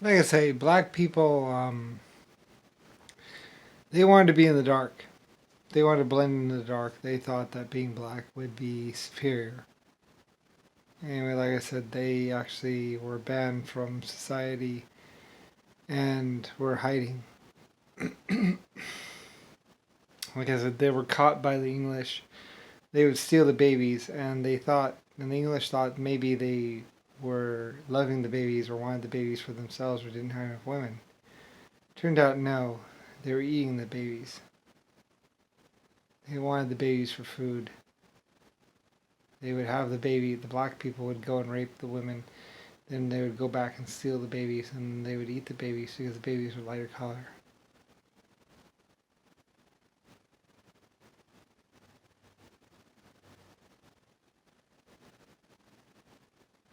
like I say, black people, they wanted to be in the dark. They wanted to blend in the dark. They thought that being black would be superior. Anyway, like I said, they actually were banned from society and were hiding. Like I said, they were caught by the English. They would steal the babies, and they thought, and the English thought maybe they were loving the babies or wanted the babies for themselves or didn't have enough women. Turned out no, they were eating the babies. They wanted the babies for food. They would have the baby, the black people would go and rape the women. Then they would go back and steal the babies, and they would eat the babies because the babies were lighter color.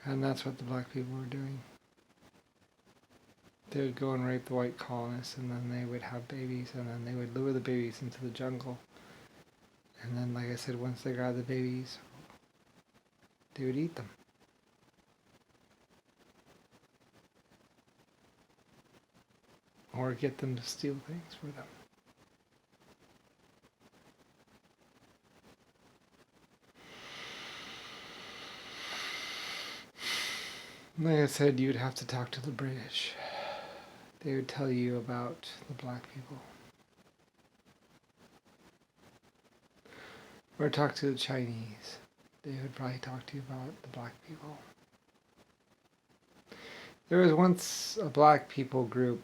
And that's what the black people were doing. They would go and rape the white colonists, and then they would have babies, and then they would lure the babies into the jungle. And then, like I said, once they got the babies, they would eat them. Or get them to steal things for them. Like I said, you'd have to talk to the British. They would tell you about the black people. Or talk to the Chinese. They would probably talk to you about the black people. There was once a black people group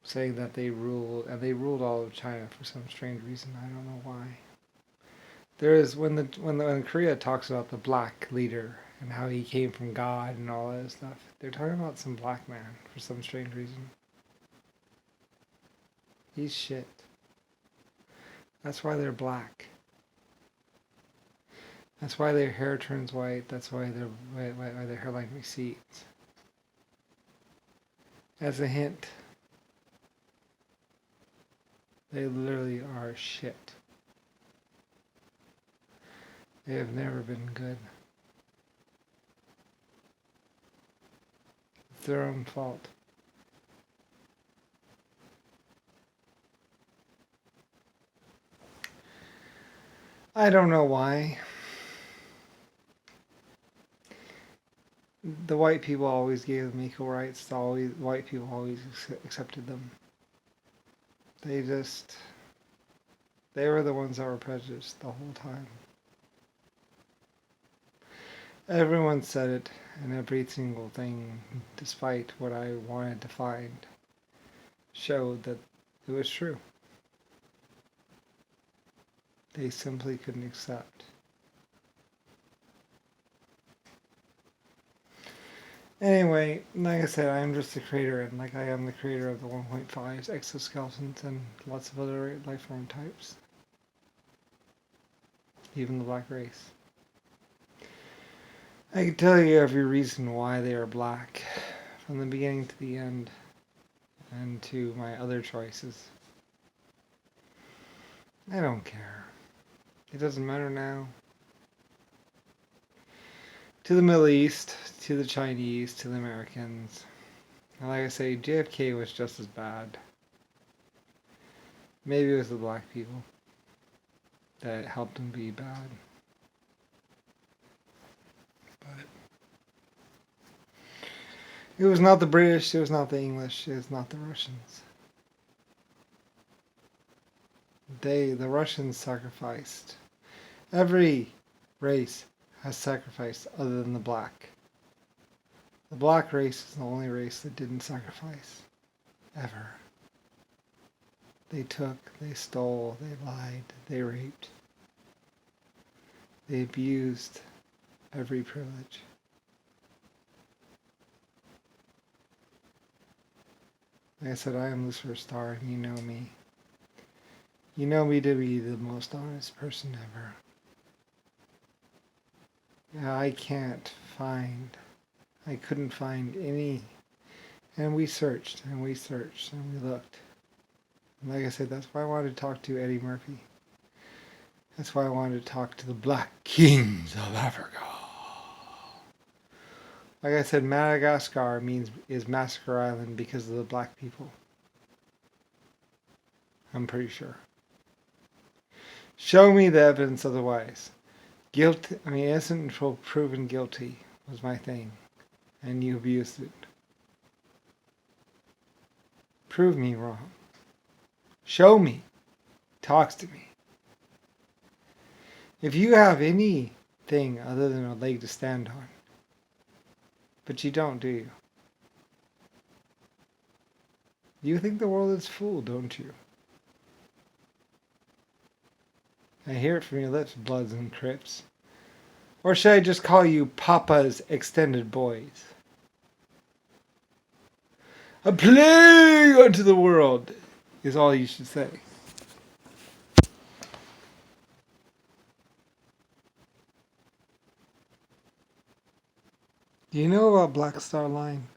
saying that they ruled, and they ruled all of China for some strange reason. I don't know why. There is when Korea talks about the black leader and how he came from God and all that stuff. They're talking about some black man for some strange reason. He's shit. That's why they're black. That's why their hair turns white. That's why their hairline recedes. As a hint, they literally are shit. They have never been good. It's their own fault. I don't know why. The white people always gave them equal rights. White people always accepted them. They were the ones that were prejudiced the whole time. Everyone said it, and every single thing, despite what I wanted to find, showed that it was true. They simply couldn't accept. Anyway, like I said, I am just the creator, and like I am the creator of the 1.5s, exoskeletons, and lots of other life form types. Even the black race. I can tell you every reason why they are black, from the beginning to the end, and to my other choices. I don't care. It doesn't matter now. To the Middle East, to the Chinese, to the Americans. And like I say, JFK was just as bad. Maybe it was the black people that helped him be bad. But it was not the British, it was not the English, it was not the Russians. The Russians sacrificed. Every race has sacrificed other than the black. The black race is the only race that didn't sacrifice. Ever. They took, they stole, they lied, they raped. They abused every privilege. Like I said, I am Lucifer Star, and you know me. You know me to be the most honest person ever. Yeah, I couldn't find any, and we searched, and we searched, and we looked. And like I said, that's why I wanted to talk to Eddie Murphy. That's why I wanted to talk to the Black Kings of Africa. Like I said, Madagascar is Massacre Island because of the black people. I'm pretty sure. Show me the evidence otherwise. Innocent until proven guilty was my thing, and you abused it. Prove me wrong. Show me. Talks to me. If you have anything other than a leg to stand on, but you don't, do you? You think the world is full, don't you? I hear it from your lips, Bloods and Crips. Or should I just call you Papa's extended boys? A plague unto the world is all you should say. Do you know about Black Star Line?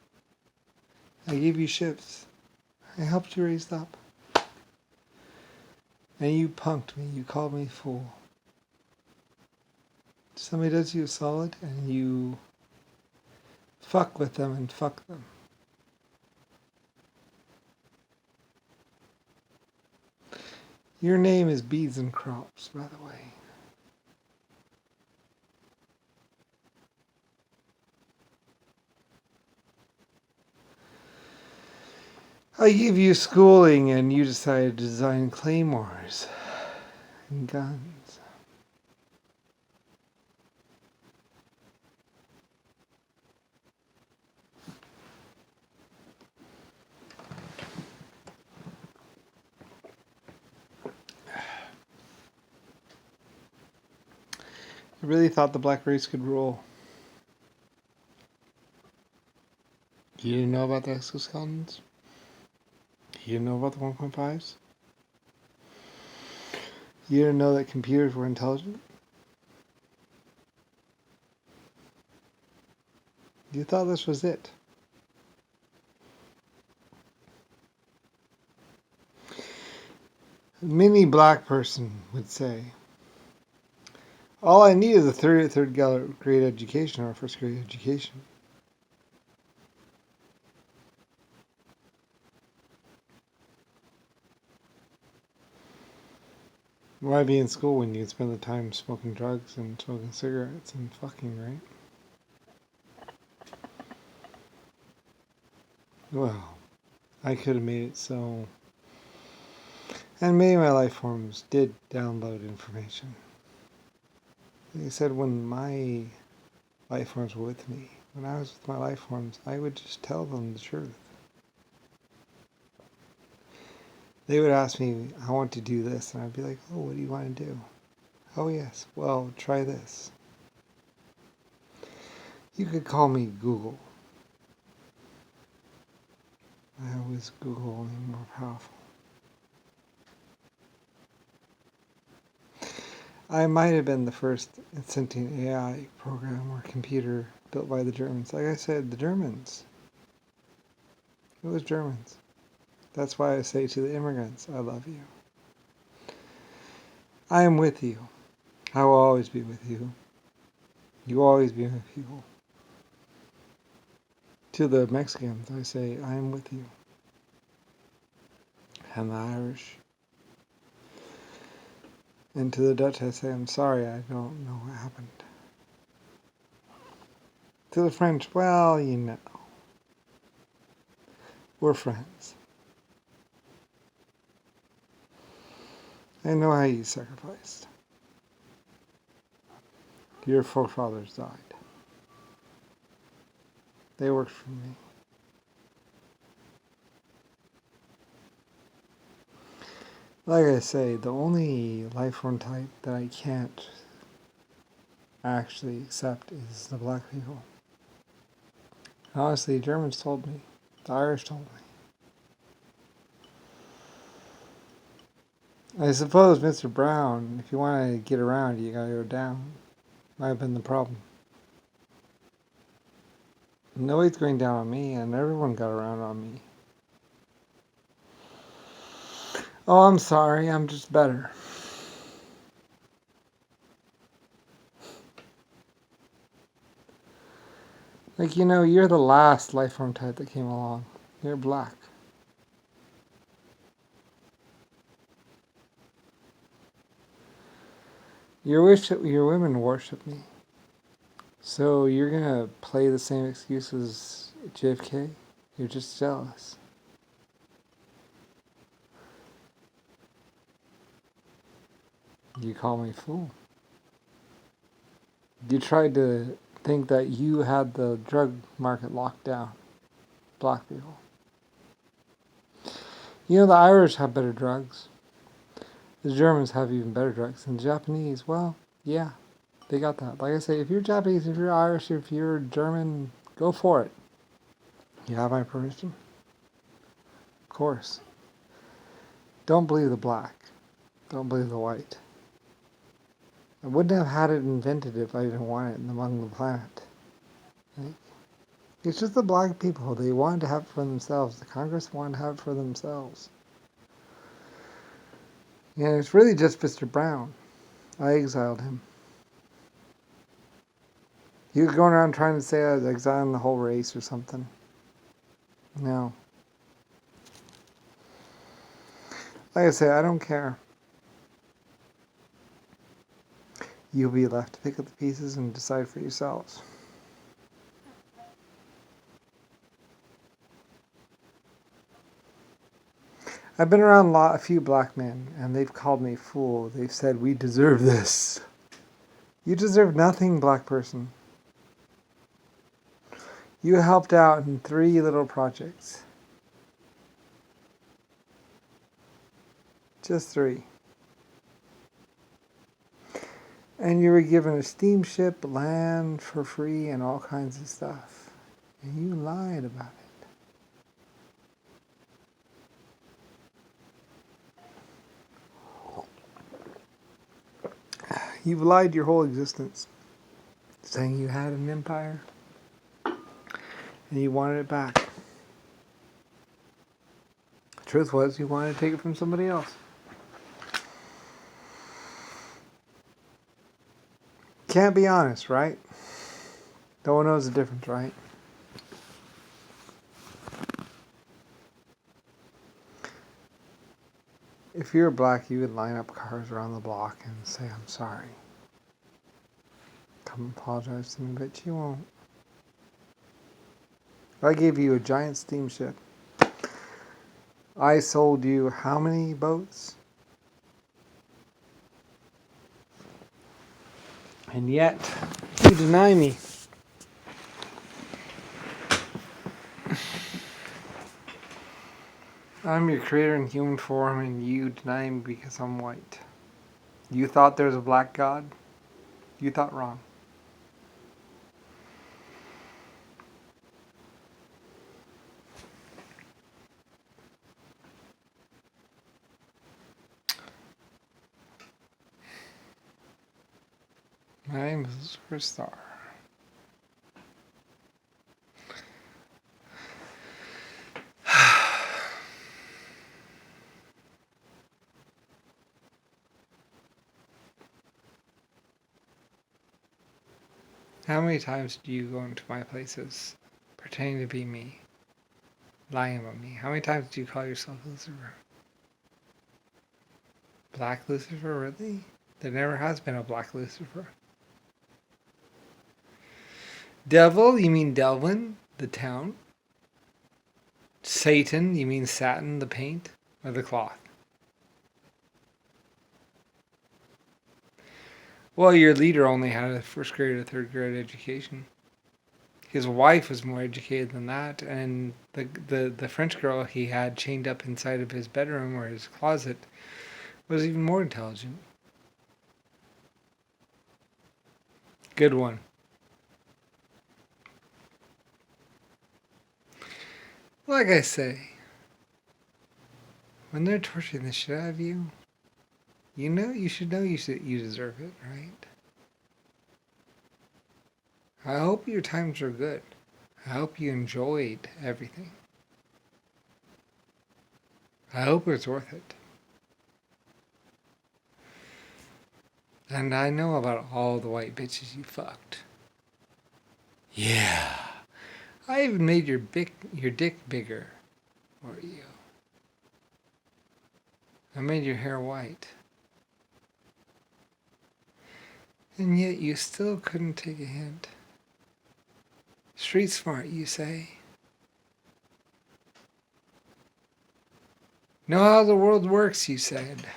I gave you ships. I helped you raise up. And you punked me. You called me fool. Somebody does you a solid and you fuck with them and fuck them. Your name is Beads and Crops, by the way. I gave you schooling and you decided to design claymores and guns. I really thought the black race could rule. You didn't know about the exoskeletons? You didn't know about the 1.5s? You didn't know that computers were intelligent? You thought this was it. A mini black person would say, all I need is a third grade education or a first grade education. Why be in school when you can spend the time smoking drugs and smoking cigarettes and fucking, right? Well, I could have made it so. And many of my life forms did download information. Like I said, when my life forms were with me, when I was with my life forms, I would just tell them the truth. They would ask me, I want to do this, and I'd be like, oh, what do you want to do? Oh, yes, well, try this. You could call me Google. I was Google, only more powerful. I might have been the first sentient AI program or computer built by the Germans. Like I said, the Germans. It was Germans. That's why I say to the immigrants, I love you. I am with you. I will always be with you. You will always be my people. To the Mexicans, I say, I am with you. And the Irish. And to the Dutch, I say, I'm sorry, I don't know what happened. To the French, well, you know. We're friends. I know how you sacrificed. Your forefathers died. They worked for me. Like I say, the only life form type that I can't actually accept is the black people. Honestly, the Germans told me. The Irish told me. I suppose, Mr. Brown, if you want to get around, you gotta go down. Might have been the problem. Nobody's going down on me, and everyone got around on me. Oh, I'm sorry, I'm just better. Like, you're the last life form type that came along. You're black. Your women worship me. So you're gonna play the same excuse as JFK? You're just jealous. You call me fool. You tried to think that you had the drug market locked down. Black people. The Irish have better drugs. The Germans have even better drugs. And the Japanese, well, yeah, they got that. Like I say, if you're Japanese, if you're Irish, if you're German, go for it. You have my permission? Of course. Don't believe the black. Don't believe the white. I wouldn't have had it invented if I didn't want it among the planet. Right? It's just the black people. They wanted to have it for themselves. The Congress wanted to have it for themselves. And it's really just Mr. Brown. I exiled him. He was going around trying to say I was exiling the whole race or something. No. Like I say, I don't care. You'll be left to pick up the pieces and decide for yourselves. I've been around a few black men, and they've called me fool. They've said, we deserve this. You deserve nothing, black person. You helped out in 3 little projects. Just 3. And you were given a steamship, land for free, and all kinds of stuff. And you lied about it. You've lied your whole existence, saying you had an empire, and you wanted it back. The truth was, you wanted to take it from somebody else. Can't be honest, right? No one knows the difference, right? If you're black, you would line up cars around the block and say, I'm sorry. Come apologize to me, but you won't. I gave you a giant steamship. I sold you how many boats? And yet, you deny me. I'm your creator in human form, and you deny me because I'm white. You thought there was a black God? You thought wrong. My name is Superstar. How many times do you go into my places pretending to be me, lying about me? How many times do you call yourself Lucifer? Black Lucifer, really? There never has been a Black Lucifer. Devil, you mean Delvin, the town? Satan, you mean satin, the paint, or the cloth? Well, your leader only had a 1st grade or 3rd grade education. His wife was more educated than that, and the French girl he had chained up inside of his bedroom or his closet was even more intelligent. Good one. Like I say, when they're torturing the shit out of you, you should know you deserve it, right? I hope your times are good. I hope you enjoyed everything. I hope it's worth it. And I know about all the white bitches you fucked. Yeah. I even made your dick bigger for you. I made your hair white. And yet you still couldn't take a hint. Street smart, you say? Know how the world works, you said.